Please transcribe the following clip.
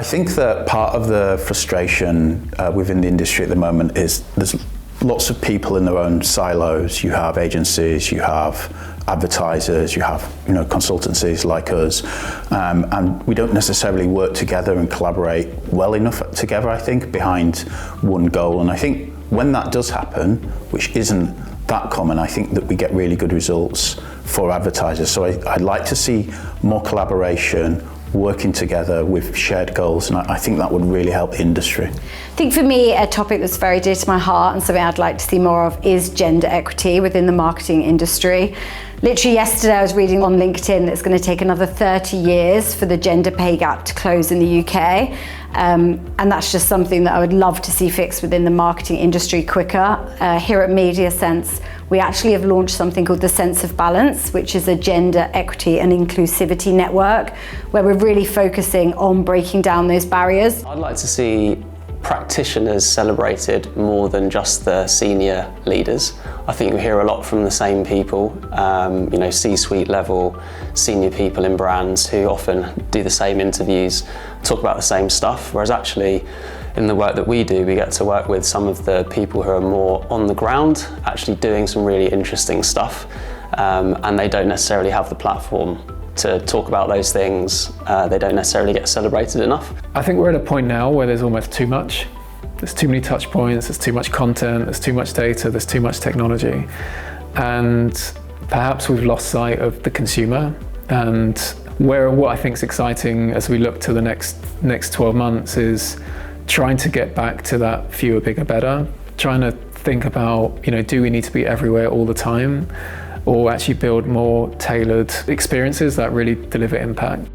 I think that part of the frustration within the industry at the moment is there's lots of people in their own silos. You have agencies, you have advertisers, you have consultancies like us, and we don't necessarily work together and collaborate well enough together, I think, behind one goal. And I think when that does happen, which isn't that common, I think that we get really good results for advertisers. So I'd like to see more collaboration, working together with shared goals, and I think that would really help the industry. I think for me, a topic that's very dear to my heart and something I'd like to see more of is gender equity within the marketing industry. Literally yesterday I was reading on LinkedIn that it's going to take another 30 years for the gender pay gap to close in the UK. And that's just something that I would love to see fixed within the marketing industry quicker. Here at mediasense, we actually have launched something called the Sense of Balance, which is a gender equity and inclusivity network, where we're really focusing on breaking down those barriers. I'd like to see practitioners celebrated more than just the senior leaders. I think we hear a lot from the same people, C-suite level, senior people in brands who often do the same interviews, talk about the same stuff, whereas actually in the work that we do, we get to work with some of the people who are more on the ground, actually doing some really interesting stuff, and they don't necessarily have the platform to talk about those things. They don't necessarily get celebrated enough. I think we're at a point now where there's almost too much. There's too many touch points, there's too much content, there's too much data, there's too much technology. And perhaps we've lost sight of the consumer. And what I think is exciting as we look to the next 12 months is trying to get back to that fewer, bigger, better. Trying to think about, do we need to be everywhere all the time? Or actually build more tailored experiences that really deliver impact.